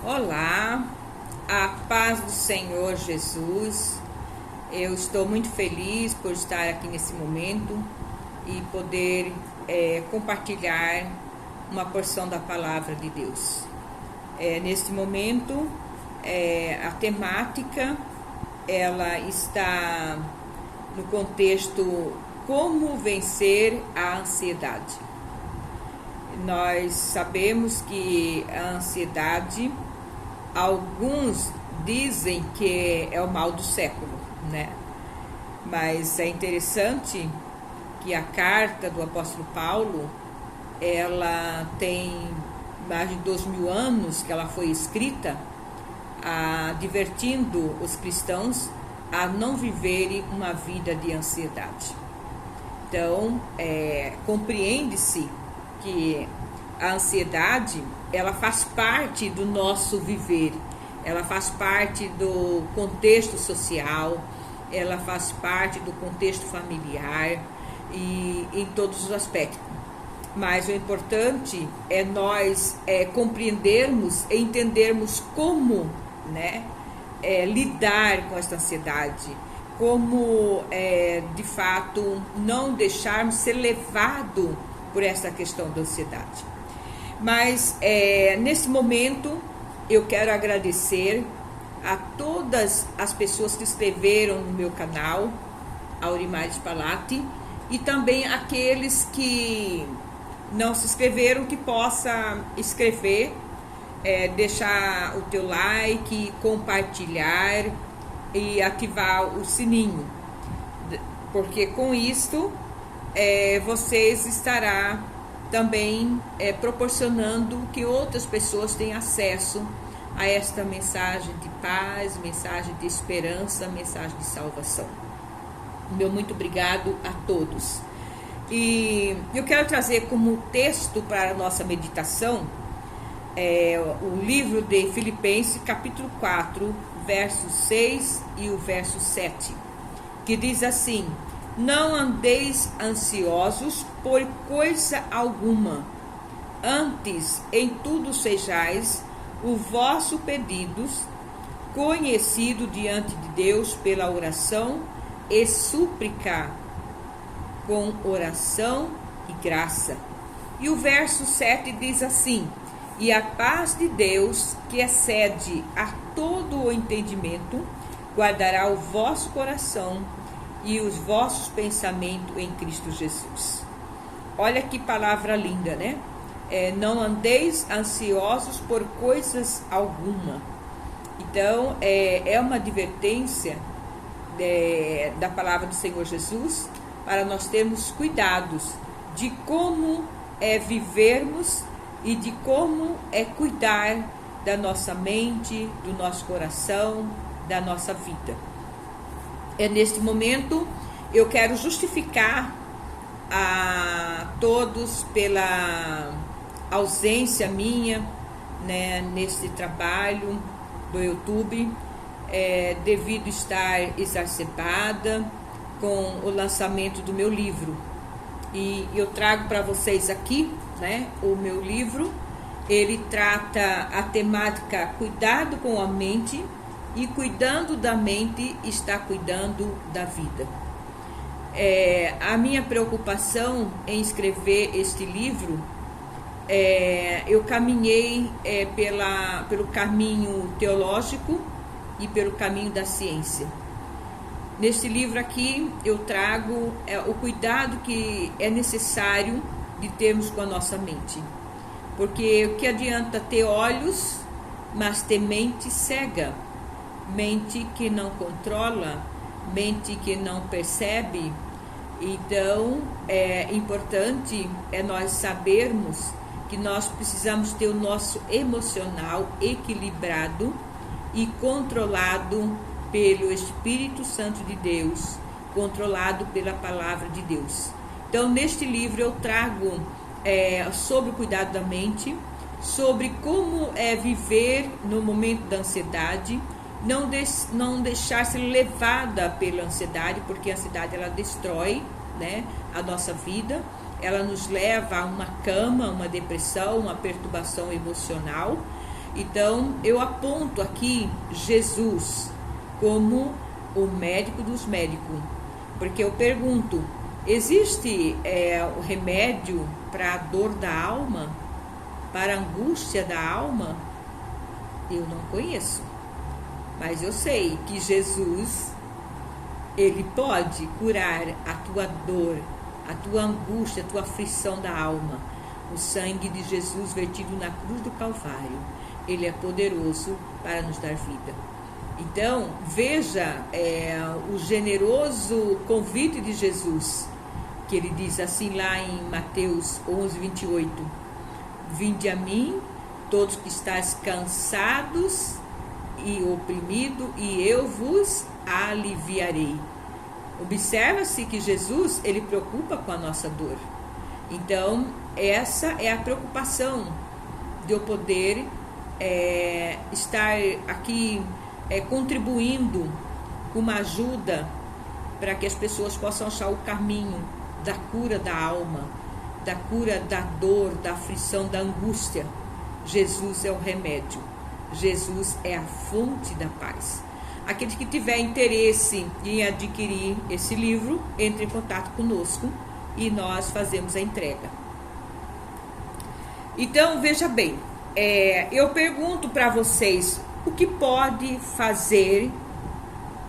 Olá, a paz do Senhor Jesus. Eu estou muito feliz por estar aqui nesse momento e poder compartilhar uma porção da palavra de Deus. Neste momento, a temática ela está no contexto como vencer a ansiedade. Nós sabemos que a ansiedade, alguns dizem que é o mal do século, né? Mas é interessante que a carta do apóstolo Paulo, ela tem mais de 2000 anos que ela foi escrita, advertindo os cristãos a não viverem uma vida de ansiedade. Então, compreende-se que a ansiedade, ela faz parte do nosso viver, ela faz parte do contexto social, ela faz parte do contexto familiar e em todos os aspectos. Mas o importante é nós compreendermos e entendermos como, lidar com essa ansiedade, como de fato não deixarmos ser levado por essa questão da ansiedade. Mas nesse momento eu quero agradecer a todas as pessoas que escreveram no meu canal, Aurimares Palatti, e também aqueles que não se inscreveram, que possa escrever, deixar o teu like, compartilhar e ativar o sininho, porque com isto vocês estará também proporcionando que outras pessoas tenham acesso a esta mensagem de paz, mensagem de esperança, mensagem de salvação. Meu muito obrigado a todos. E eu quero trazer como texto para a nossa meditação o livro de Filipenses, capítulo 4, verso 6 e o verso 7, que diz assim: não andeis ansiosos por coisa alguma, antes em tudo sejais o vosso pedidos conhecido diante de Deus pela oração e súplica, com oração e graça. E o verso 7 diz assim: e a paz de Deus, que excede a todo o entendimento, guardará o vosso coração e os vossos pensamentos em Cristo Jesus. Olha que palavra linda, né? Não andeis ansiosos por coisas alguma. Então, é uma advertência da palavra do Senhor Jesus para nós termos cuidados de como vivermos e de como cuidar da nossa mente, do nosso coração, da nossa vida. Neste momento, eu quero justificar a todos pela ausência minha, nesse trabalho do YouTube, devido estar exacerbada com o lançamento do meu livro. E eu trago para vocês aqui, o meu livro. Ele trata a temática cuidado com a mente, e cuidando da mente está cuidando da vida. A minha preocupação em escrever este livro, eu caminhei pelo caminho teológico e pelo caminho da ciência. Neste livro aqui eu trago o cuidado que é necessário de termos com a nossa mente. Porque o que adianta ter olhos, mas ter mente cega? Mente que não controla, mente que não percebe. Então, é importante nós sabermos que nós precisamos ter o nosso emocional equilibrado e controlado pelo Espírito Santo de Deus, controlado pela palavra de Deus. Então, neste livro eu trago sobre o cuidado da mente, sobre como viver no momento da ansiedade, não deixar ser levada pela ansiedade, porque a ansiedade ela destrói, a nossa vida, ela nos leva a uma cama, uma depressão, uma perturbação emocional. Então, eu aponto aqui Jesus como o médico dos médicos, porque eu pergunto, existe o remédio para a dor da alma, para a angústia da alma? Eu não conheço, mas eu sei que Jesus, ele pode curar a tua dor, a tua angústia, a tua aflição da alma. O sangue de Jesus vertido na cruz do Calvário, ele é poderoso para nos dar vida. Então, veja o generoso convite de Jesus, que ele diz assim lá em Mateus 11, 28. Vinde a mim, todos que estáis cansados e oprimidos, e eu vos aliviarei. Observa-se que Jesus, ele preocupa com a nossa dor. Então, essa é a preocupação de eu poder estar aqui contribuindo com uma ajuda para que as pessoas possam achar o caminho da cura da alma, da cura da dor, da aflição, da angústia. Jesus é o remédio. Jesus é a fonte da paz. Aquele que tiver interesse em adquirir esse livro, entre em contato conosco e nós fazemos a entrega. Então, veja bem, eu pergunto para vocês, o que pode fazer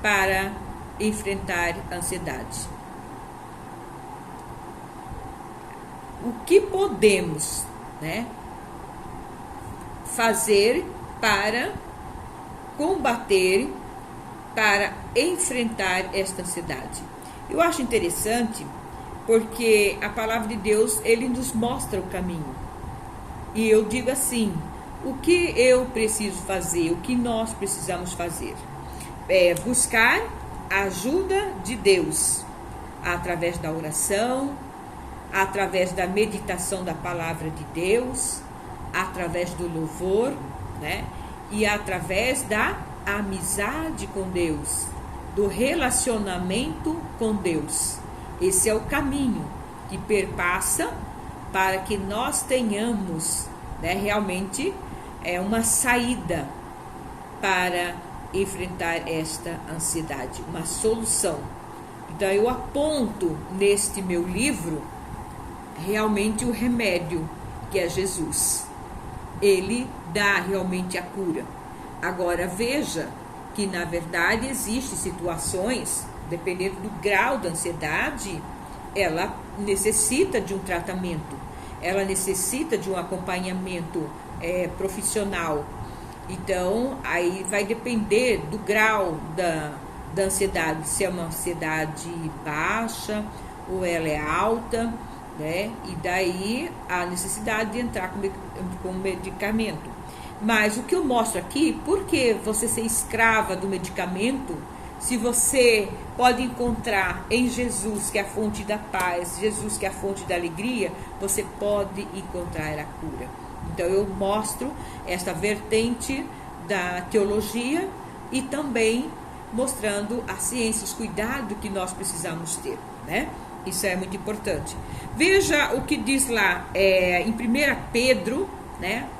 para enfrentar a ansiedade? O que podemos, fazer para combater, para enfrentar esta ansiedade? Eu acho interessante porque a palavra de Deus, ele nos mostra o caminho. E eu digo assim, o que eu preciso fazer, o que nós precisamos fazer? Buscar a ajuda de Deus, através da oração, através da meditação da palavra de Deus, através do louvor, e através da amizade com Deus, do relacionamento com Deus. Esse é o caminho que perpassa para que nós tenhamos, realmente uma saída para enfrentar esta ansiedade, uma solução. Então eu aponto neste meu livro realmente o remédio, que é Jesus. Ele dá realmente a cura. Agora veja que na verdade existem situações, dependendo do grau da ansiedade, ela necessita de um tratamento, ela necessita de um acompanhamento profissional. Então, aí vai depender do grau da ansiedade, se é uma ansiedade baixa ou ela é alta, e daí a necessidade de entrar com medicamento. Mas o que eu mostro aqui, por que você ser escrava do medicamento, se você pode encontrar em Jesus, que é a fonte da paz, Jesus, que é a fonte da alegria, você pode encontrar a cura. Então eu mostro esta vertente da teologia e também mostrando a ciência, os cuidados que nós precisamos ter, Isso é muito importante. Veja o que diz lá em 1 Pedro,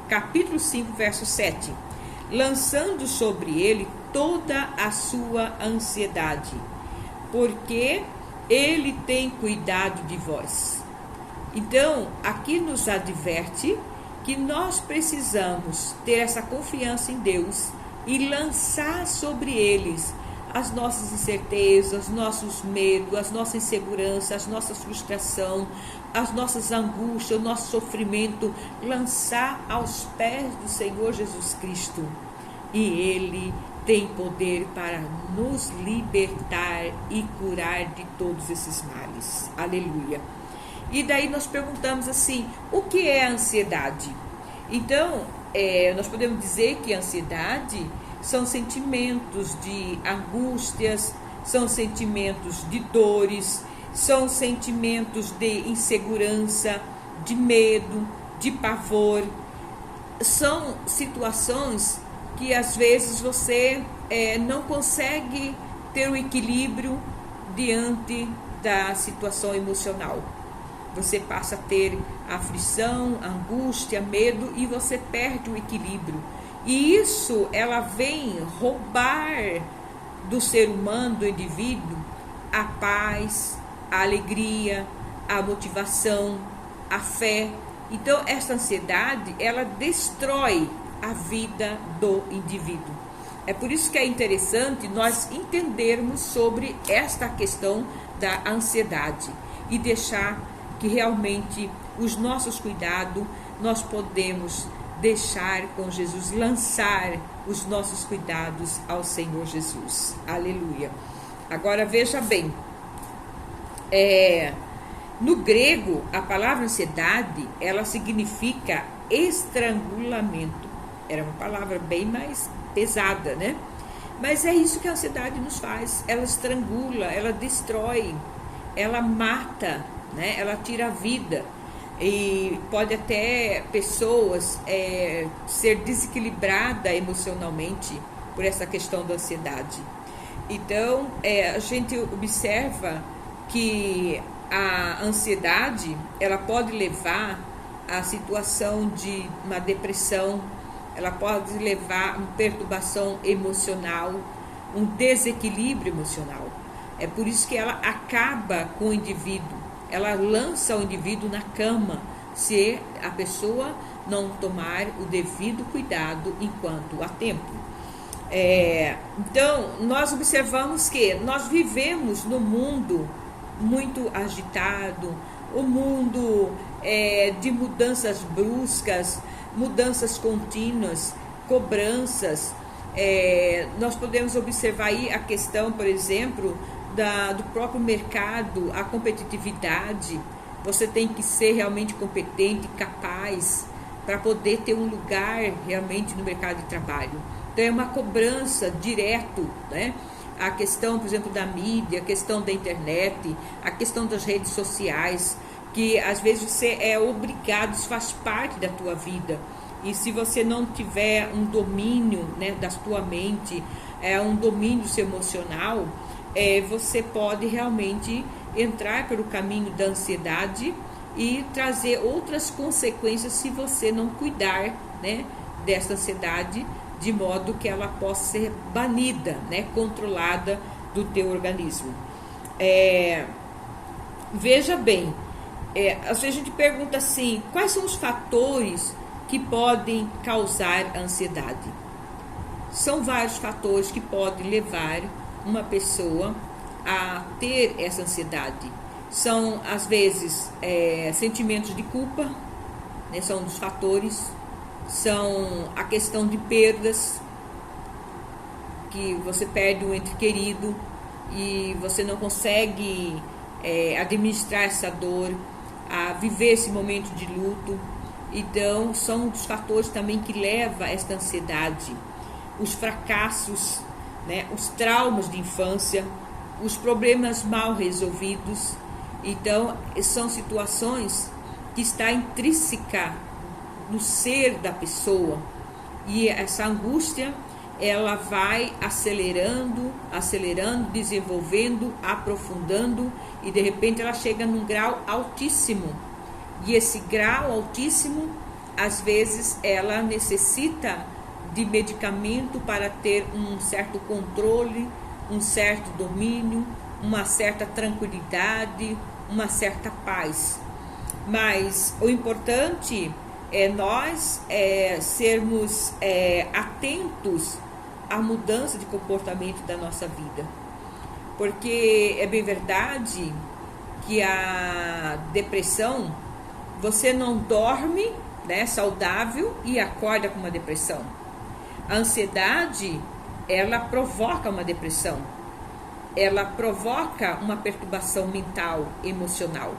capítulo 5, verso 7. Lançando sobre ele toda a sua ansiedade, porque ele tem cuidado de vós. Então, aqui nos adverte que nós precisamos ter essa confiança em Deus e lançar sobre eles as nossas incertezas, os nossos medos, as nossas inseguranças, as nossas frustrações, as nossas angústias, o nosso sofrimento, lançar aos pés do Senhor Jesus Cristo. E Ele tem poder para nos libertar e curar de todos esses males. Aleluia. E daí nós perguntamos assim, o que é a ansiedade? Então, nós podemos dizer que a ansiedade são sentimentos de angústias, são sentimentos de dores, são sentimentos de insegurança, de medo, de pavor. São situações que às vezes você não consegue ter o equilíbrio diante da situação emocional. Você passa a ter aflição, angústia, medo e você perde o equilíbrio. E isso, ela vem roubar do ser humano, do indivíduo, a paz, a alegria, a motivação, a fé. Então, essa ansiedade, ela destrói a vida do indivíduo. É por isso que é interessante nós entendermos sobre esta questão da ansiedade e deixar que realmente os nossos cuidados nós podemos deixar com Jesus, lançar os nossos cuidados ao Senhor Jesus. Aleluia. Agora veja bem, no grego, a palavra ansiedade, ela significa estrangulamento. Era uma palavra bem mais pesada, né? Mas é isso que a ansiedade nos faz. Ela estrangula, ela destrói, ela mata, né? Ela tira a vida. E pode até pessoas ser desequilibrada emocionalmente por essa questão da ansiedade. Então, a gente observa que a ansiedade, ela pode levar à situação de uma depressão, ela pode levar a uma perturbação emocional, um desequilíbrio emocional. É por isso que ela acaba com o indivíduo, ela lança o indivíduo na cama, se a pessoa não tomar o devido cuidado enquanto há tempo. Então, nós observamos que nós vivemos num mundo muito agitado, um mundo de mudanças bruscas, mudanças contínuas, cobranças. Nós podemos observar aí a questão, por exemplo, do próprio mercado, a competitividade. Você tem que ser realmente competente, capaz, para poder ter um lugar realmente no mercado de trabalho. Então é uma cobrança direto, né? A questão, por exemplo, da mídia, a questão da internet, a questão das redes sociais, que às vezes você é obrigado, isso faz parte da tua vida. E se você não tiver um domínio, né, da tua mente, um domínio do seu emocional, você pode realmente entrar pelo caminho da ansiedade e trazer outras consequências se você não cuidar, né, dessa ansiedade, de modo que ela possa ser banida, né, controlada do teu organismo. Veja bem, às vezes a gente pergunta assim, quais são os fatores que podem causar ansiedade? São vários fatores que podem levar uma pessoa a ter essa ansiedade. São, às vezes, sentimentos de culpa, né, são um dos fatores. São a questão de perdas, que você perde um ente querido e você não consegue administrar essa dor, a viver esse momento de luto. Então, são um dos fatores também que leva a esta ansiedade. Os fracassos, né, os traumas de infância, os problemas mal resolvidos. Então, são situações que estão intrínsecas no ser da pessoa, e essa angústia ela vai acelerando, desenvolvendo, aprofundando, e de repente ela chega num grau altíssimo, e esse grau altíssimo, às vezes ela necessita de medicamento para ter um certo controle, um certo domínio, uma certa tranquilidade, uma certa paz. Mas o importante é nós sermos atentos à mudança de comportamento da nossa vida. Porque é bem verdade que a depressão, você não dorme, né, saudável e acorda com uma depressão. A ansiedade, ela provoca uma depressão. Ela provoca uma perturbação mental, emocional.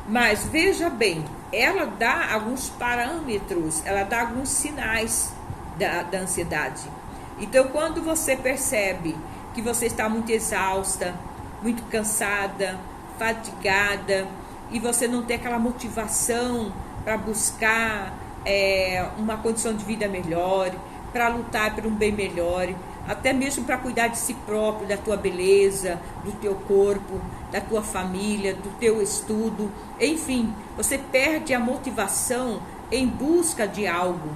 Mas veja bem, ela dá alguns parâmetros, ela dá alguns sinais da ansiedade. Então, quando você percebe que você está muito exausta, muito cansada, fatigada, e você não tem aquela motivação para buscar uma condição de vida melhor, para lutar por um bem melhor, até mesmo para cuidar de si próprio, da tua beleza, do teu corpo, da tua família, do teu estudo, enfim, você perde a motivação em busca de algo.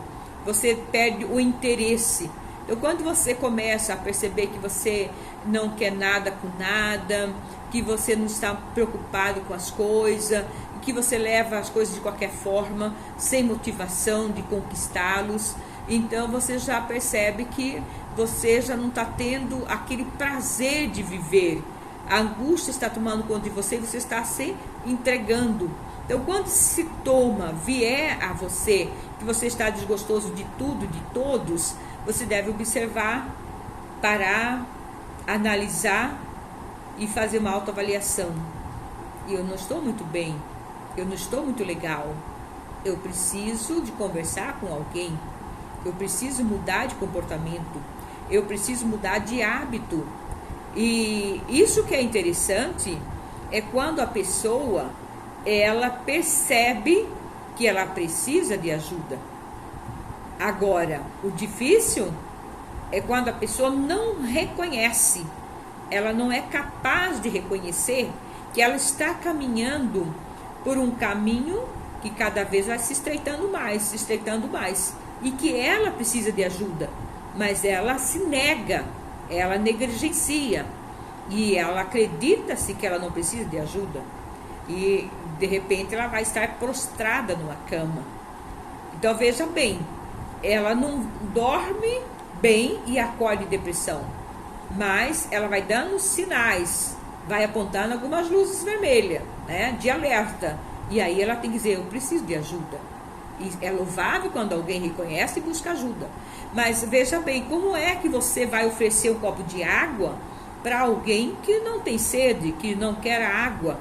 você perde o interesse. Então, quando você começa a perceber que você não quer nada com nada, que você não está preocupado com as coisas, que você leva as coisas de qualquer forma, sem motivação de conquistá-los, então você já percebe que você já não está tendo aquele prazer de viver. A angústia está tomando conta de você e você está se entregando. Então, quando esse sintoma vier a você, que você está desgostoso de tudo, de todos, você deve observar, parar, analisar e fazer uma autoavaliação. Eu não estou muito bem, eu não estou muito legal, eu preciso de conversar com alguém, eu preciso mudar de comportamento, eu preciso mudar de hábito. E isso que é interessante é quando a pessoa ela percebe que ela precisa de ajuda. Agora, o difícil é quando a pessoa não reconhece, ela não é capaz de reconhecer que ela está caminhando por um caminho que cada vez vai se estreitando mais, e que ela precisa de ajuda, mas ela se nega, ela negligencia, e ela acredita-se que ela não precisa de ajuda, e de repente ela vai estar prostrada numa cama. Então veja bem, ela não dorme bem e acorda em depressão, mas ela vai dando sinais, vai apontando algumas luzes vermelhas, né, de alerta, e aí ela tem que dizer, eu preciso de ajuda. E é louvável quando alguém reconhece e busca ajuda, mas veja bem, como é que você vai oferecer um copo de água para alguém que não tem sede, que não quer a água?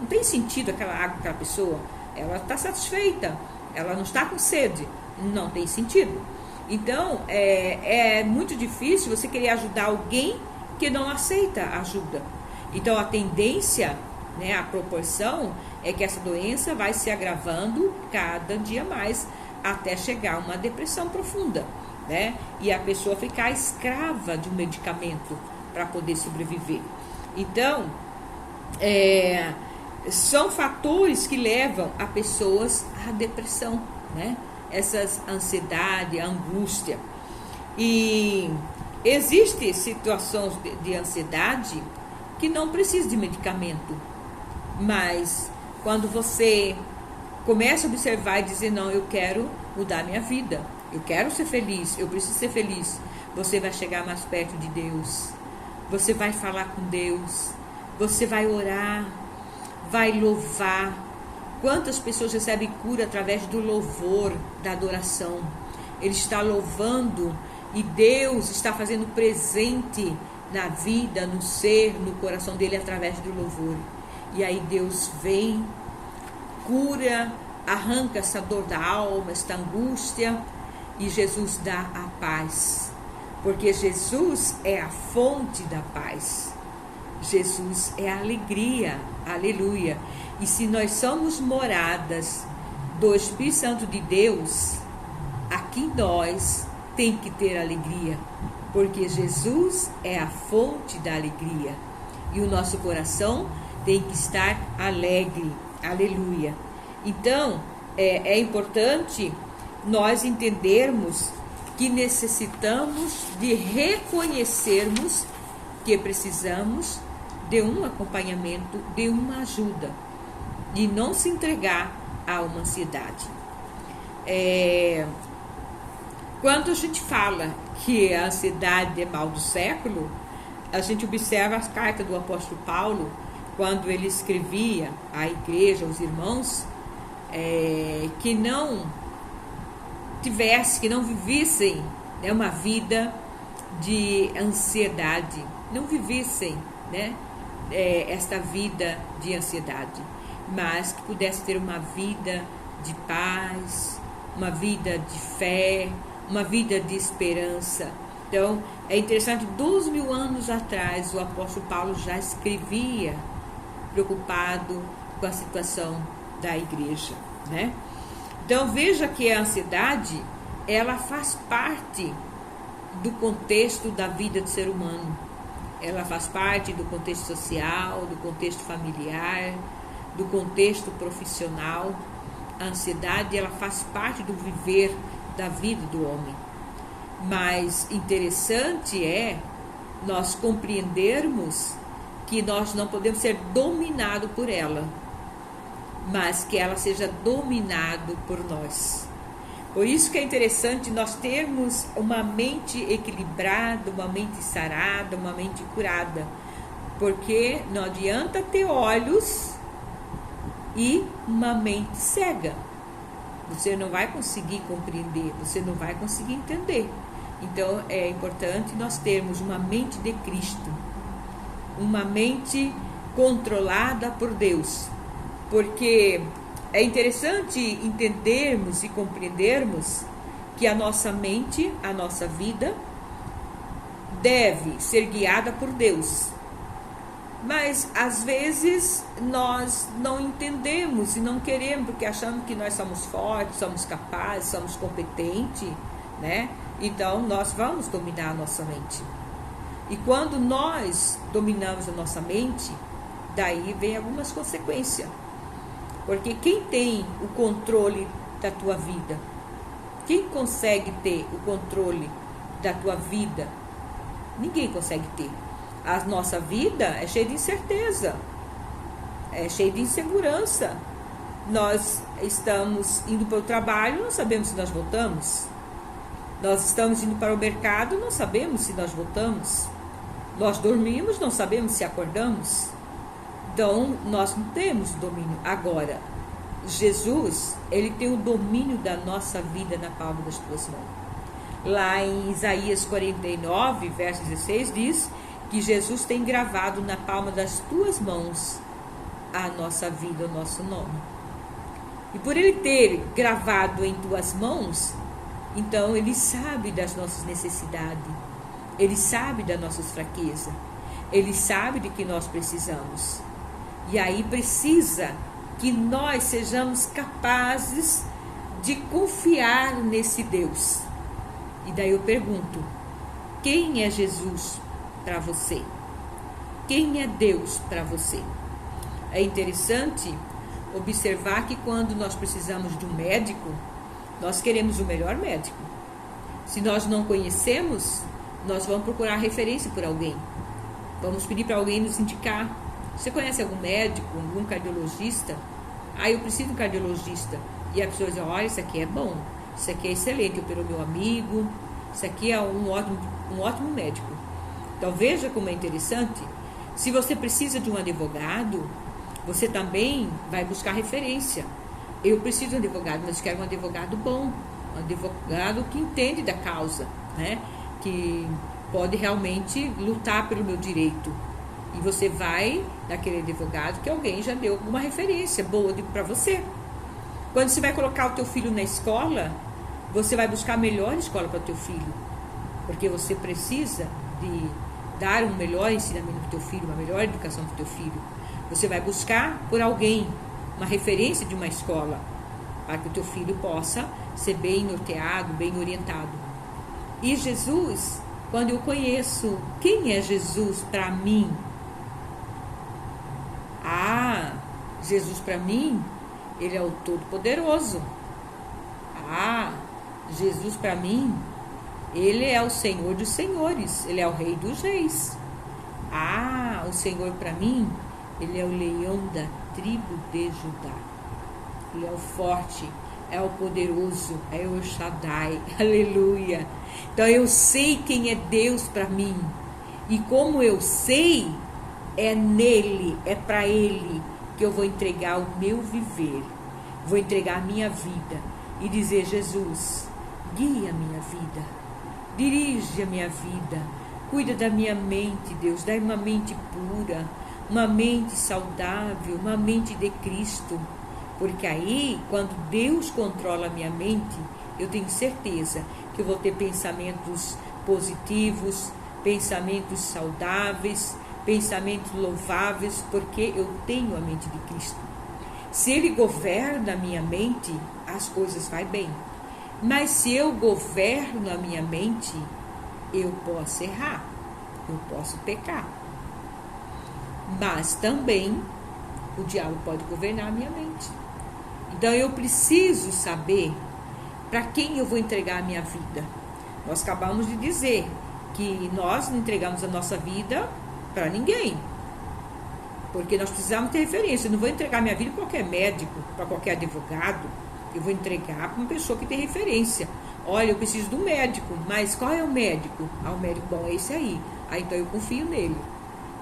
Não tem sentido aquela água para aquela pessoa, ela está satisfeita, ela não está com sede, não tem sentido. Então, é muito difícil você querer ajudar alguém que não aceita ajuda. Então, a tendência, né, a proporção é que essa doença vai se agravando cada dia mais, até chegar a uma depressão profunda, né? E a pessoa ficar escrava de um medicamento para poder sobreviver. Então, são fatores que levam a pessoas à depressão, né? Essas ansiedade, angústia. E existem situações de ansiedade que não precisam de medicamento, mas quando você começa a observar e dizer, não, eu quero mudar minha vida, eu quero ser feliz, eu preciso ser feliz, você vai chegar mais perto de Deus, você vai falar com Deus, você vai orar, vai louvar. Quantas pessoas recebem cura através do louvor, da adoração? Ele está louvando e Deus está fazendo presente na vida, no ser, no coração dele através do louvor. E aí Deus vem, cura, arranca essa dor da alma, essa angústia, e Jesus dá a paz. Porque Jesus é a fonte da paz. Jesus é a alegria, aleluia. E se nós somos moradas do Espírito Santo de Deus, aqui em nós tem que ter alegria, porque Jesus é a fonte da alegria. E o nosso coração tem que estar alegre, aleluia. Então, é importante nós entendermos que necessitamos de reconhecermos que precisamos de um acompanhamento, de uma ajuda, e não se entregar a uma ansiedade. Quando a gente fala que a ansiedade é mal do século, a gente observa as cartas do apóstolo Paulo, quando ele escrevia à igreja, aos irmãos, que não tivesse, que não vivessem, né, uma vida de ansiedade, não vivessem, né, esta vida de ansiedade, mas que pudesse ter uma vida de paz, uma vida de fé, uma vida de esperança. Então, é interessante, 2000 anos atrás, o apóstolo Paulo já escrevia preocupado com a situação da igreja, né? Então, veja que a ansiedade, ela faz parte do contexto da vida do ser humano. Ela faz parte do contexto social, do contexto familiar, do contexto profissional. A ansiedade, ela faz parte do viver da vida do homem. Mas interessante é nós compreendermos que nós não podemos ser dominados por ela, mas que ela seja dominada por nós. Por isso que é interessante nós termos uma mente equilibrada, uma mente sarada, uma mente curada, porque não adianta ter olhos e uma mente cega. Você não vai conseguir compreender, você não vai conseguir entender. Então é importante nós termos uma mente de Cristo, uma mente controlada por Deus, porque é interessante entendermos e compreendermos que a nossa mente, a nossa vida, deve ser guiada por Deus. Mas às vezes nós não entendemos e não queremos, porque achamos que nós somos fortes, somos capazes, somos competentes, né? Então nós vamos dominar a nossa mente. E quando nós dominamos a nossa mente, daí vem algumas consequências. Porque quem tem o controle da tua vida? Quem consegue ter o controle da tua vida? Ninguém consegue ter. A nossa vida é cheia de incerteza, é cheia de insegurança. Nós estamos indo para o trabalho, não sabemos se nós voltamos. Nós estamos indo para o mercado, não sabemos se nós voltamos. Nós dormimos, não sabemos se acordamos. Então, nós não temos domínio. Agora, Jesus, ele tem o domínio da nossa vida na palma das tuas mãos. Lá em Isaías 49, verso 16, diz que Jesus tem gravado na palma das tuas mãos a nossa vida, o nosso nome. E por ele ter gravado em tuas mãos, então ele sabe das nossas necessidades, ele sabe das nossas fraquezas, ele sabe de que nós precisamos. E aí precisa que nós sejamos capazes de confiar nesse Deus. E daí eu pergunto, quem é Jesus para você? Quem é Deus para você? É interessante observar que quando nós precisamos de um médico, nós queremos o melhor médico. Se nós não conhecemos, nós vamos procurar referência por alguém. Vamos pedir para alguém nos indicar. Você conhece algum médico, algum cardiologista? Ah, eu preciso de um cardiologista. E a pessoa diz, olha, isso aqui é bom, isso aqui é excelente, operou meu amigo, isso aqui é um ótimo médico. Então veja como é interessante. Se você precisa de um advogado, você também vai buscar referência. Eu preciso de um advogado, mas quero um advogado bom, um advogado que entende da causa, né? Que pode realmente lutar pelo meu direito. E você vai naquele advogado que alguém já deu alguma referência boa para você. Quando você vai colocar o teu filho na escola, você vai buscar a melhor escola para o teu filho, porque você precisa de dar um melhor ensinamento para o teu filho, uma melhor educação para o teu filho. Você vai buscar por alguém uma referência de uma escola, para que o teu filho possa ser bem norteado, bem orientado. E Jesus, quando eu conheço quem é Jesus para mim, Jesus para mim, ele é o Todo-Poderoso. Jesus para mim, ele é o Senhor dos Senhores, ele é o Rei dos Reis. O Senhor para mim, ele é o leão da tribo de Judá. Ele é o forte, é o poderoso, é o Shaddai, aleluia. Então eu sei quem é Deus para mim. E como eu sei, é nele, é para ele que eu vou entregar o meu viver, vou entregar a minha vida e dizer, Jesus, guia a minha vida, dirige a minha vida, cuida da minha mente, Deus, dá uma mente pura, uma mente saudável, uma mente de Cristo, porque aí, quando Deus controla a minha mente, eu tenho certeza que eu vou ter pensamentos positivos, pensamentos saudáveis, pensamentos louváveis, porque eu tenho a mente de Cristo. Se Ele governa a minha mente, as coisas vão bem. Mas se eu governo a minha mente, eu posso errar, eu posso pecar. Mas também o diabo pode governar a minha mente. Então eu preciso saber Para quem eu vou entregar a minha vida? Nós acabamos de dizer que nós não entregamos a nossa vida para ninguém, porque nós precisamos ter referência. Eu não vou entregar minha vida para qualquer médico, para qualquer advogado. Eu vou entregar para uma pessoa que tem referência. Olha, eu preciso do médico, mas qual é o médico? Ah, o médico bom é esse aí. Ah, então eu confio nele.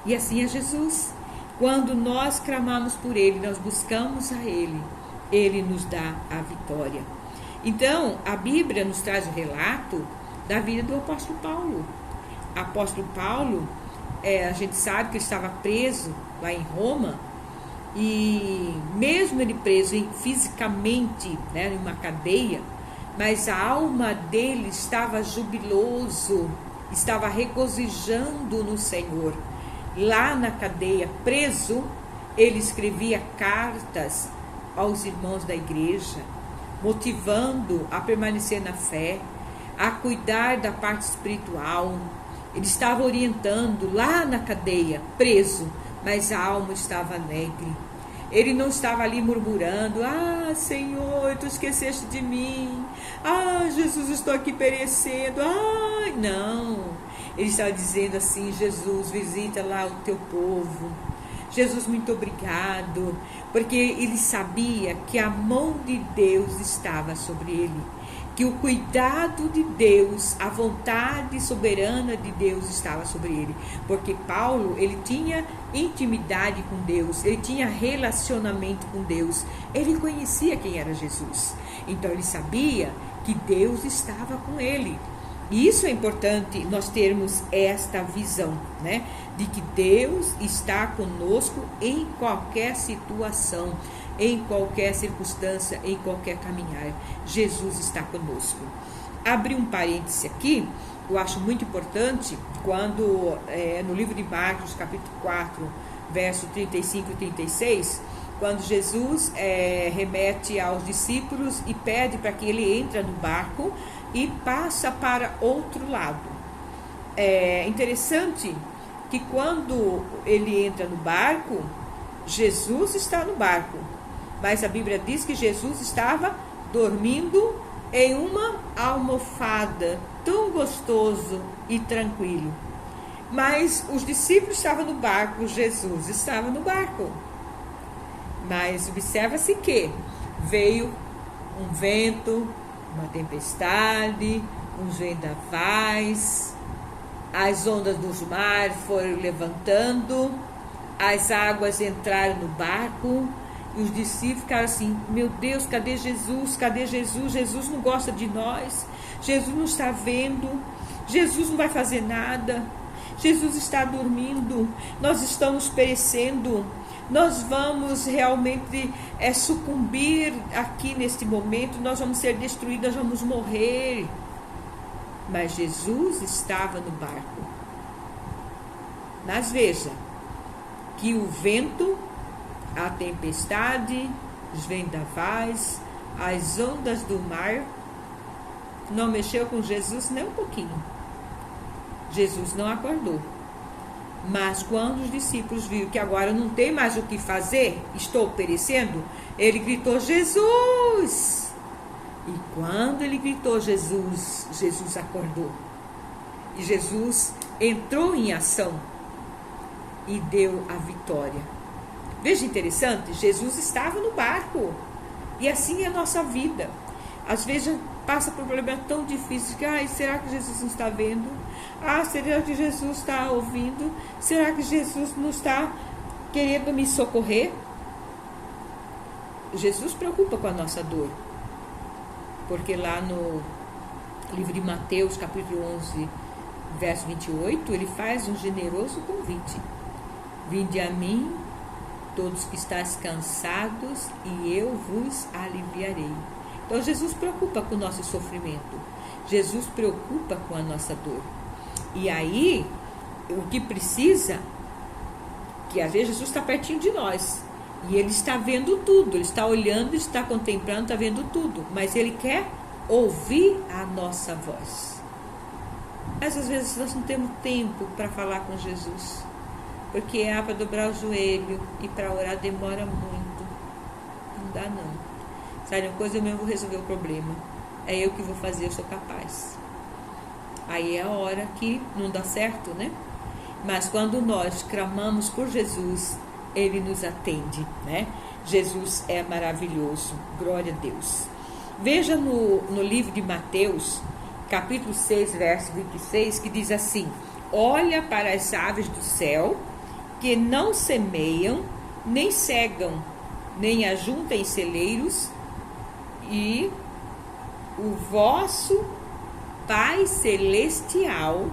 E assim é Jesus. Quando nós clamamos por Ele, nós buscamos a Ele, Ele nos dá a vitória. Então, a Bíblia nos traz o relato da vida do apóstolo Paulo. O apóstolo Paulo, a gente sabe que ele estava preso lá em Roma, e mesmo ele preso fisicamente, né, em uma cadeia, mas a alma dele estava jubiloso, estava regozijando no Senhor. Lá na cadeia, preso, ele escrevia cartas aos irmãos da igreja, motivando a permanecer na fé, a cuidar da parte espiritual. Ele estava orientando lá na cadeia, preso, mas a alma estava alegre. Ele não estava ali murmurando: ah, Senhor, tu esqueceste de mim. Ah, Jesus, estou aqui perecendo. Ah, não. Ele estava dizendo assim: Jesus, visita lá o teu povo. Jesus, muito obrigado. Porque ele sabia que a mão de Deus estava sobre ele, que o cuidado de Deus, a vontade soberana de Deus estava sobre ele. Porque Paulo, ele tinha intimidade com Deus, ele tinha relacionamento com Deus, ele conhecia quem era Jesus. Então ele sabia que Deus estava com ele. E isso é importante, nós termos esta visão, né? De que Deus está conosco em qualquer situação, em qualquer circunstância, em qualquer caminhar. Jesus está conosco. Abri um parêntese aqui, eu acho muito importante, quando no livro de Marcos, capítulo 4, verso 35 e 36, quando Jesus remete aos discípulos e pede para que ele entre no barco e passa para outro lado. É interessante que quando ele entra no barco, Jesus está no barco, mas a Bíblia diz que Jesus estava dormindo em uma almofada, tão gostoso e tranquilo. Mas os discípulos estavam no barco, Jesus estava no barco. Mas observa-se que veio um vento, uma tempestade, uns vendavais, as ondas do mar foram levantando, as águas entraram no barco, e os discípulos ficaram assim: meu Deus, cadê Jesus? Cadê Jesus? Jesus não gosta de nós, Jesus não está vendo, Jesus não vai fazer nada, Jesus está dormindo, nós estamos perecendo, nós vamos realmente sucumbir aqui neste momento, nós vamos ser destruídos, nós vamos morrer. Mas Jesus estava no barco. Mas veja que o vento, a tempestade, os vendavais, as ondas do mar não mexeu com Jesus nem um pouquinho. Jesus não acordou. Mas quando os discípulos viram que agora não tem mais o que fazer, estou perecendo, ele gritou: Jesus! E quando ele gritou Jesus, Jesus acordou. E Jesus entrou em ação e deu a vitória. Veja, interessante, Jesus estava no barco. E assim é a nossa vida. Às vezes passa por um problema tão difícil que, será que Jesus não está vendo? Será que Jesus está ouvindo? Será que Jesus não está querendo me socorrer? Jesus se preocupa com a nossa dor. Porque lá no livro de Mateus, capítulo 11, verso 28, ele faz um generoso convite: vinde a mim, todos que estáis cansados, e eu vos aliviarei. Então Jesus se preocupa com o nosso sofrimento, Jesus se preocupa com a nossa dor. E aí, o que precisa, que às vezes Jesus está pertinho de nós, e ele está vendo tudo, ele está olhando, está contemplando, está vendo tudo, mas ele quer ouvir a nossa voz. Mas às vezes nós não temos tempo para falar com Jesus, porque para dobrar o joelho e para orar demora muito. Não dá não. Sabe uma coisa, eu mesmo vou resolver o problema. é eu que vou fazer, eu sou capaz. Aí é a hora que não dá certo, né? Mas quando nós clamamos por Jesus, Ele nos atende, né? Jesus é maravilhoso, glória a Deus. Veja no livro de Mateus, capítulo 6, verso 26, que diz assim: olha para as aves do céu, que não semeiam, nem cegam, nem ajuntam em celeiros, e o vosso Pai Celestial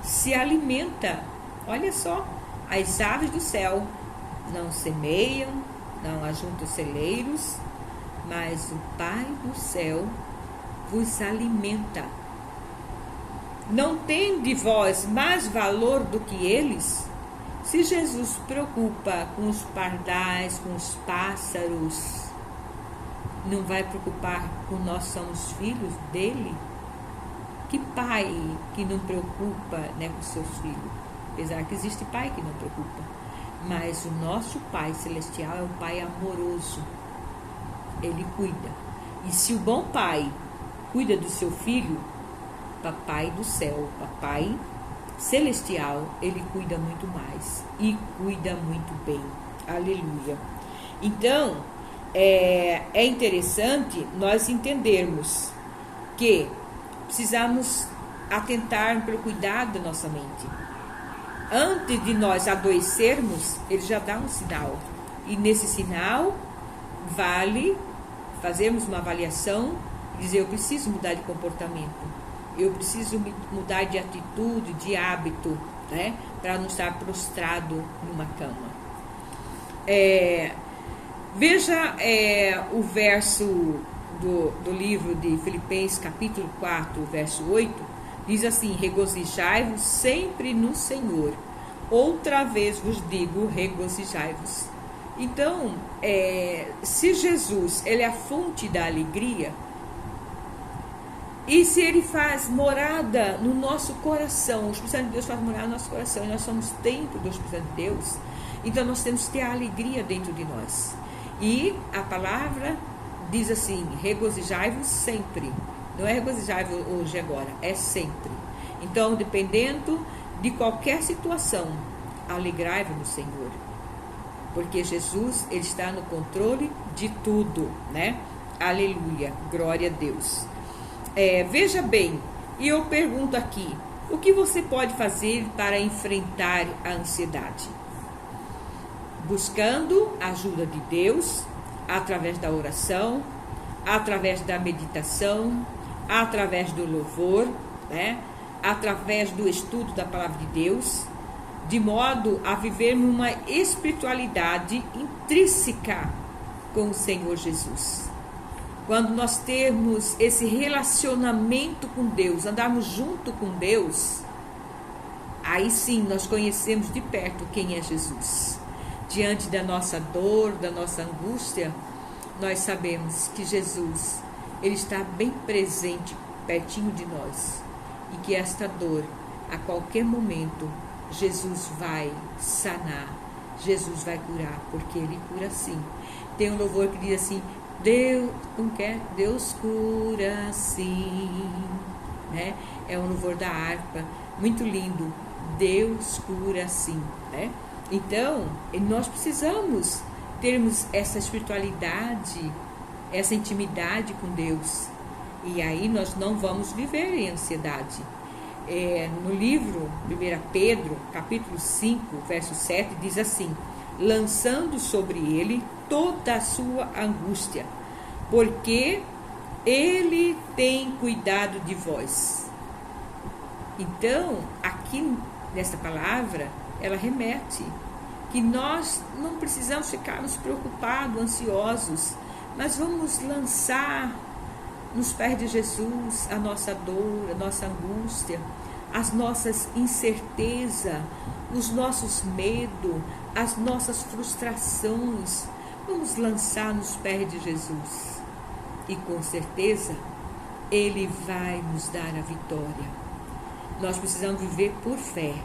se alimenta. Olha só, as aves do céu não semeiam, não ajuntam celeiros, mas o Pai do céu vos alimenta. Não tem de vós mais valor do que eles? Se Jesus se preocupa com os pardais, com os pássaros, não vai preocupar com nós somos filhos dele? Que pai que não preocupa, né, com seus filhos? Apesar que existe pai que não preocupa. Mas o nosso Pai Celestial é um Pai amoroso. Ele cuida. E se o bom pai cuida do seu filho, Papai do céu, Papai Celestial, ele cuida muito mais. E cuida muito bem. Aleluia. Então, é interessante nós entendermos que precisamos atentar pelo cuidado da nossa mente. Antes de nós adoecermos, ele já dá um sinal. E nesse sinal, vale fazermos uma avaliação e dizer: eu preciso mudar de comportamento, eu preciso mudar de atitude, de hábito, né? Para não estar prostrado numa cama. Veja o verso do livro de Filipenses, capítulo 4, verso 8, diz assim: regozijai-vos sempre no Senhor. Outra vez vos digo, regozijai-vos. Então, se Jesus, ele é a fonte da alegria, e se ele faz morada no nosso coração, o Espírito Santo de Deus faz morada no nosso coração, e nós somos templo do Espírito Santo de Deus, então nós temos que ter a alegria dentro de nós. E a palavra diz assim: regozijai-vos sempre. Não é regozijai-vos hoje e agora, é sempre. Então, dependendo de qualquer situação, alegrai-vos no Senhor. Porque Jesus, ele está no controle de tudo, né? Aleluia, glória a Deus. Veja bem, e eu pergunto aqui: o que você pode fazer para enfrentar a ansiedade? Buscando a ajuda de Deus, através da oração, através da meditação, através do louvor, né? Através do estudo da palavra de Deus, de modo a vivermos uma espiritualidade intrínseca com o Senhor Jesus. Quando nós temos esse relacionamento com Deus, andarmos junto com Deus, aí sim nós conhecemos de perto quem é Jesus. Diante da nossa dor, da nossa angústia, nós sabemos que Jesus, ele está bem presente, pertinho de nós, e que esta dor, a qualquer momento, Jesus vai sanar, Jesus vai curar, porque ele cura sim. Tem um louvor que diz assim: Deus cura sim, né? É um louvor da harpa, muito lindo. Deus cura sim, né? Então, nós precisamos termos essa espiritualidade, essa intimidade com Deus. E aí nós não vamos viver em ansiedade. No livro 1 Pedro, capítulo 5, verso 7, diz assim: lançando sobre ele toda a sua angústia, porque ele tem cuidado de vós. Então, aqui nessa palavra, ela remete que nós não precisamos ficarmos preocupados, ansiosos, mas vamos lançar nos pés de Jesus a nossa dor, a nossa angústia, as nossas incertezas, os nossos medos, as nossas frustrações. Vamos lançar nos pés de Jesus. E com certeza, Ele vai nos dar a vitória. Nós precisamos viver por fé,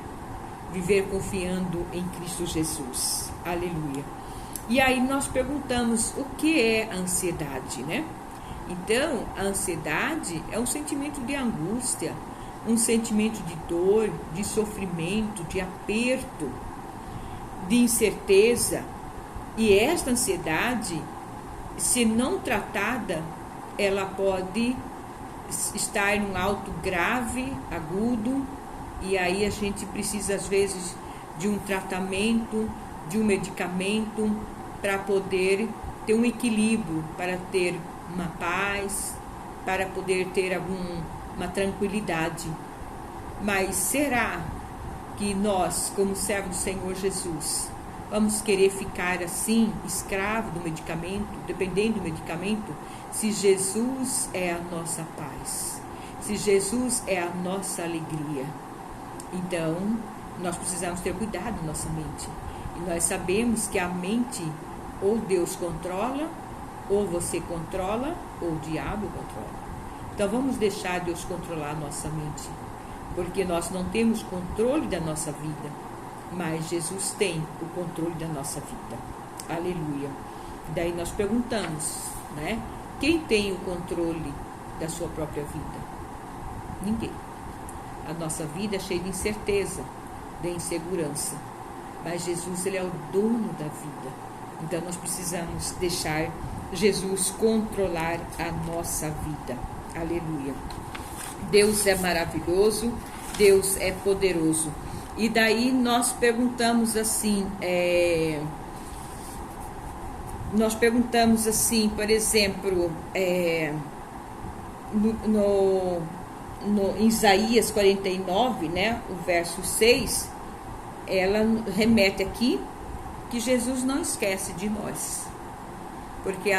viver confiando em Cristo Jesus. Aleluia. E aí nós perguntamos: o que é a ansiedade, né? Então, a ansiedade é um sentimento de angústia, um sentimento de dor, de sofrimento, de aperto, de incerteza. E esta ansiedade, se não tratada, ela pode estar em um alto grave, agudo, e aí a gente precisa, às vezes, de um tratamento, de um medicamento, para poder ter um equilíbrio, para ter uma paz, para poder ter uma tranquilidade. Mas será que nós, como servos do Senhor Jesus, vamos querer ficar assim, escravo do medicamento, dependendo do medicamento, se Jesus é a nossa paz, se Jesus é a nossa alegria? Então, nós precisamos ter cuidado da nossa mente. E nós sabemos que a mente, ou Deus controla, ou você controla, ou o diabo controla. Então, vamos deixar Deus controlar a nossa mente, porque nós não temos controle da nossa vida, mas Jesus tem o controle da nossa vida. Aleluia. Daí nós perguntamos, né? Quem tem o controle da sua própria vida? Ninguém. A nossa vida é cheia de incerteza, de insegurança. Mas Jesus, ele é o dono da vida. Então nós precisamos deixar Jesus controlar a nossa vida. Aleluia. Deus é maravilhoso, Deus é poderoso. E daí nós perguntamos assim, por exemplo, em Isaías 49, né, o verso 6, ela remete aqui que Jesus não esquece de nós, porque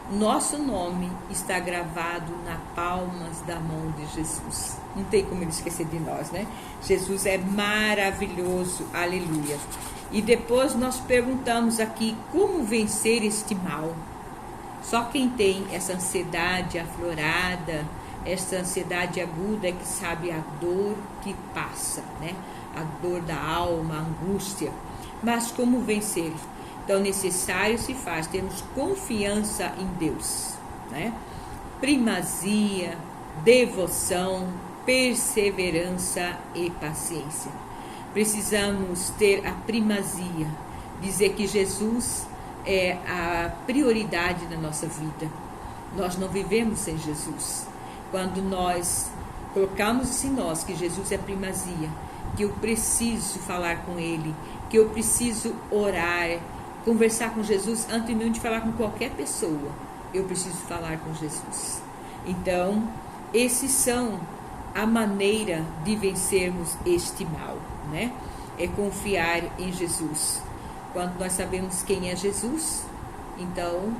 nosso nome está gravado na palmas da mão de Jesus. Não tem como ele esquecer de nós, né? Jesus é maravilhoso, aleluia. E depois nós perguntamos aqui como vencer este mal. Só quem tem essa ansiedade aflorada, essa ansiedade aguda é que sabe a dor que passa, né? A dor da alma, a angústia. Mas como vencer? Então, necessário se faz termos confiança em Deus, né? Primazia, devoção, perseverança e paciência. Precisamos ter a primazia, dizer que Jesus é a prioridade da nossa vida. Nós não vivemos sem Jesus. Quando nós colocamos em nós que Jesus é primazia, que eu preciso falar com Ele, que eu preciso orar, conversar com Jesus antes mesmo de falar com qualquer pessoa, eu preciso falar com Jesus. Então, esses são a maneira de vencermos este mal, né? É confiar em Jesus. Quando nós sabemos quem é Jesus, então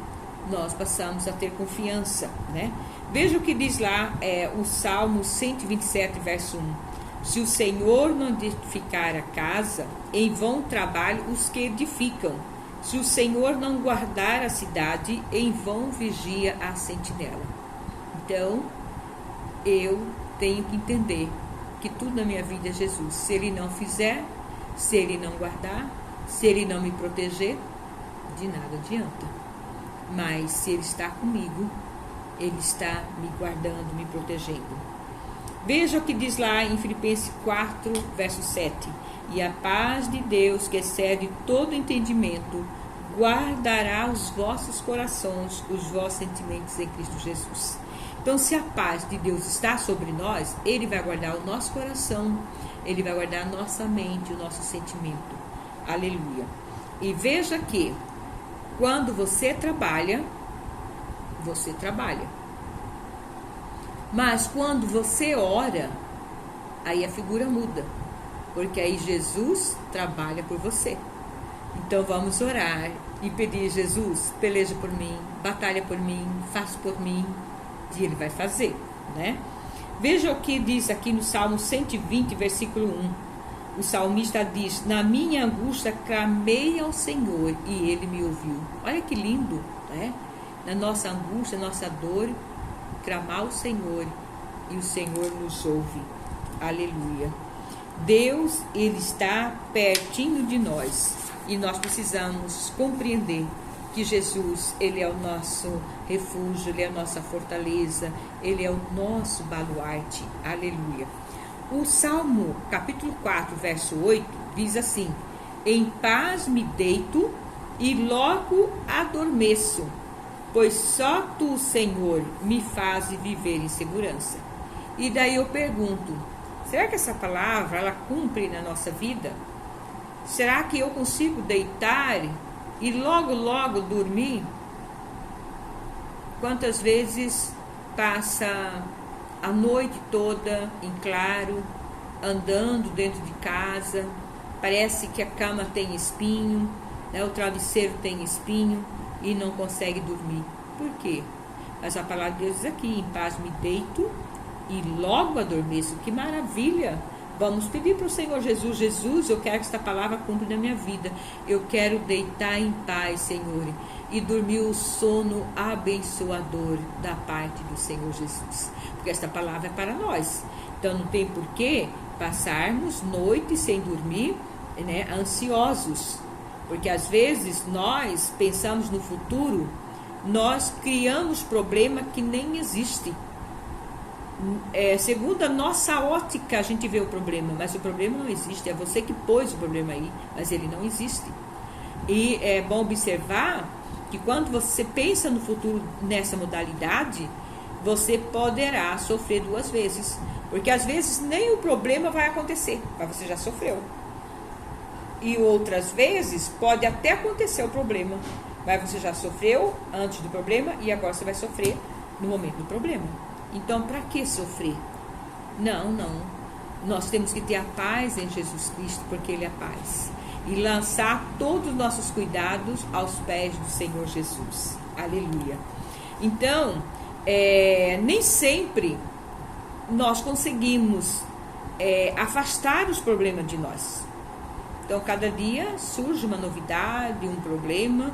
nós passamos a ter confiança, né? Veja o que diz lá o Salmo 127, verso 1. Se o Senhor não edificar a casa, em vão trabalham os que edificam. Se o Senhor não guardar a cidade, em vão vigia a sentinela. Então, eu tenho que entender que tudo na minha vida é Jesus. Se Ele não fizer, se Ele não guardar, se Ele não me proteger, de nada adianta. Mas se Ele está comigo, Ele está me guardando, me protegendo. Veja o que diz lá em Filipenses 4, verso 7. E a paz de Deus, que excede todo entendimento, guardará os vossos corações, os vossos sentimentos em Cristo Jesus. Então, se a paz de Deus está sobre nós, Ele vai guardar o nosso coração, Ele vai guardar a nossa mente, o nosso sentimento. Aleluia. E veja que, quando você trabalha, você trabalha. Mas quando você ora, aí a figura muda, porque aí Jesus trabalha por você. Então vamos orar e pedir: Jesus, peleja por mim, batalha por mim, faça por mim, e Ele vai fazer, né? Veja o que diz aqui no Salmo 120, versículo 1. O salmista diz: na minha angústia clamei ao Senhor e Ele me ouviu. Olha que lindo, né? Na nossa angústia, nossa dor, clamar ao Senhor e o Senhor nos ouve. Aleluia. Deus, Ele está pertinho de nós e nós precisamos compreender que Jesus, Ele é o nosso refúgio, Ele é a nossa fortaleza, Ele é o nosso baluarte. Aleluia. O Salmo, capítulo 4, verso 8, diz assim: em paz me deito e logo adormeço, pois só Tu, Senhor, me fazes viver em segurança. E daí eu pergunto, será que essa palavra, ela cumpre na nossa vida? Será que eu consigo deitar e logo, logo dormir? Quantas vezes passa a noite toda em claro, andando dentro de casa, parece que a cama tem espinho, né, o travesseiro tem espinho e não consegue dormir. Por quê? Mas a palavra de Deus diz aqui: em paz me deito e logo adormeço. Que maravilha! Vamos pedir para o Senhor Jesus: Jesus, eu quero que esta palavra cumpra na minha vida. Eu quero deitar em paz, Senhor, e dormir o sono abençoador da parte do Senhor Jesus. Porque esta palavra é para nós. Então não tem por que passarmos noite sem dormir, né, ansiosos. Porque às vezes nós pensamos no futuro, nós criamos problema que nem existe. Segundo a nossa ótica, a gente vê o problema, mas o problema não existe. É você que pôs o problema aí, mas ele não existe. E é bom observar que quando você pensa no futuro nessa modalidade, você poderá sofrer duas vezes. Porque às vezes nem o problema vai acontecer, mas você já sofreu. E outras vezes pode até acontecer o problema, mas você já sofreu antes do problema e agora você vai sofrer no momento do problema. Então, para que sofrer? Não. Nós temos que ter a paz em Jesus Cristo, porque Ele é a paz. E lançar todos os nossos cuidados aos pés do Senhor Jesus. Aleluia. Então, nem sempre nós conseguimos afastar os problemas de nós. Então, cada dia surge uma novidade, um problema,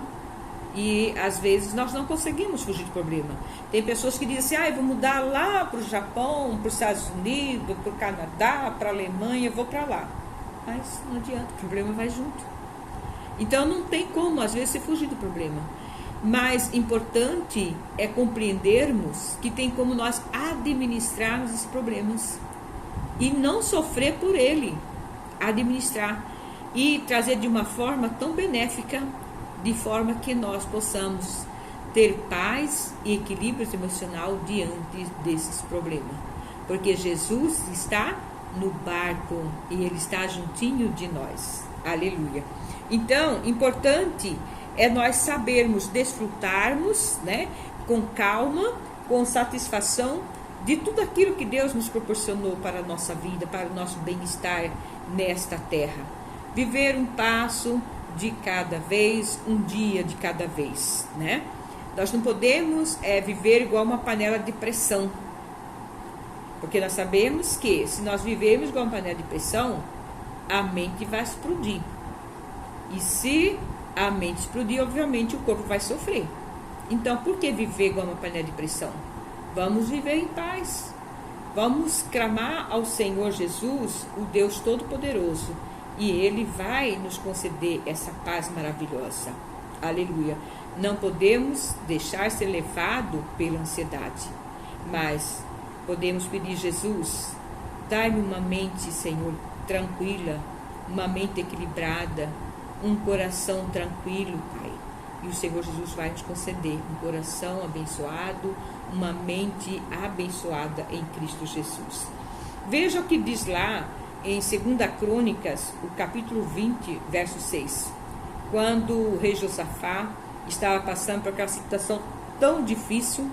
e às vezes nós não conseguimos fugir do problema. Tem pessoas que dizem assim: eu vou mudar lá para o Japão, para os Estados Unidos, para o Canadá, para a Alemanha, eu vou para lá. Mas não adianta, o problema vai junto. Então não tem como, às vezes, você fugir do problema. Mas importante é compreendermos que tem como nós administrarmos esses problemas e não sofrer por ele, administrar e trazer de uma forma tão benéfica, de forma que nós possamos ter paz e equilíbrio emocional diante desses problemas. Porque Jesus está no barco e Ele está juntinho de nós. Aleluia. Então, importante é nós sabermos desfrutarmos, né, com calma, com satisfação de tudo aquilo que Deus nos proporcionou para a nossa vida, para o nosso bem-estar nesta terra. Viver um passo de cada vez, um dia de cada vez, né? Nós não podemos viver igual uma panela de pressão, porque nós sabemos que se nós vivermos igual uma panela de pressão, a mente vai explodir. E se a mente explodir, obviamente o corpo vai sofrer. Então, por que viver igual uma panela de pressão? Vamos viver em paz. Vamos clamar ao Senhor Jesus, o Deus Todo-Poderoso, e Ele vai nos conceder essa paz maravilhosa. Aleluia. Não podemos deixar ser levado pela ansiedade, mas podemos pedir: Jesus, dai-me uma mente, Senhor, tranquila, uma mente equilibrada, um coração tranquilo, Pai. E o Senhor Jesus vai nos conceder um coração abençoado, uma mente abençoada em Cristo Jesus. Veja o que diz lá em 2 Crônicas, o capítulo 20, verso 6. Quando o rei Josafá estava passando por aquela situação tão difícil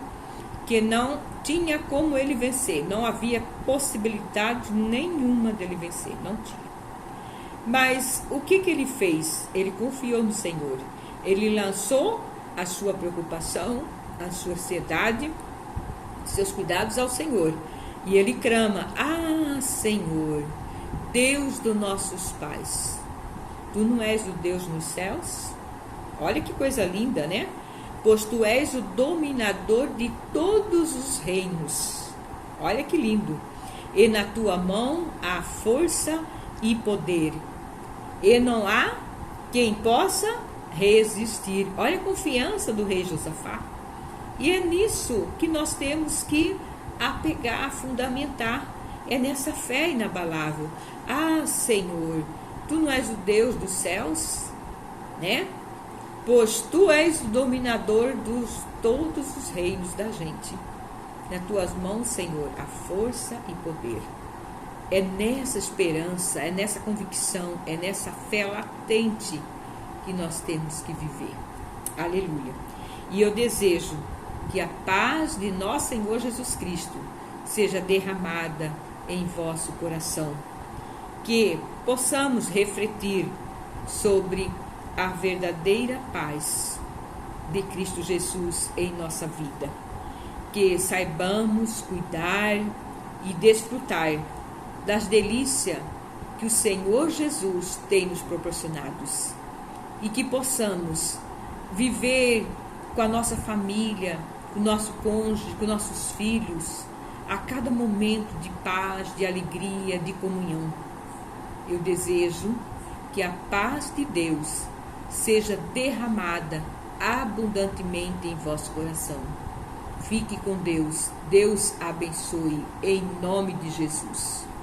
que não tinha como ele vencer, não havia possibilidade nenhuma dele vencer, não tinha. Mas o que ele fez? Ele confiou no Senhor. Ele lançou a sua preocupação, a sua ansiedade, seus cuidados ao Senhor. E ele clama: ah, Senhor, Deus dos nossos pais, Tu não és o Deus nos céus? Olha que coisa linda, né? Pois Tu és o dominador de todos os reinos. Olha que lindo. E na Tua mão há força e poder. E não há quem possa resistir. Olha a confiança do rei Josafá. E é nisso que nós temos que apegar, fundamentar. É nessa fé inabalável. Ah, Senhor, tu não és o Deus dos céus, né? Pois tu és o dominador dos todos os reinos da gente. Nas tuas mãos, Senhor, a força e poder. É nessa esperança, é nessa convicção, é nessa fé latente que nós temos que viver. Aleluia. E eu desejo que a paz de nosso Senhor Jesus Cristo seja derramada em vosso coração. Que possamos refletir sobre a verdadeira paz de Cristo Jesus em nossa vida. Que saibamos cuidar e desfrutar das delícias que o Senhor Jesus tem nos proporcionados. E que possamos viver com a nossa família, com o nosso cônjuge, com nossos filhos, a cada momento de paz, de alegria, de comunhão. Eu desejo que a paz de Deus seja derramada abundantemente em vosso coração. Fique com Deus. Deus abençoe em nome de Jesus.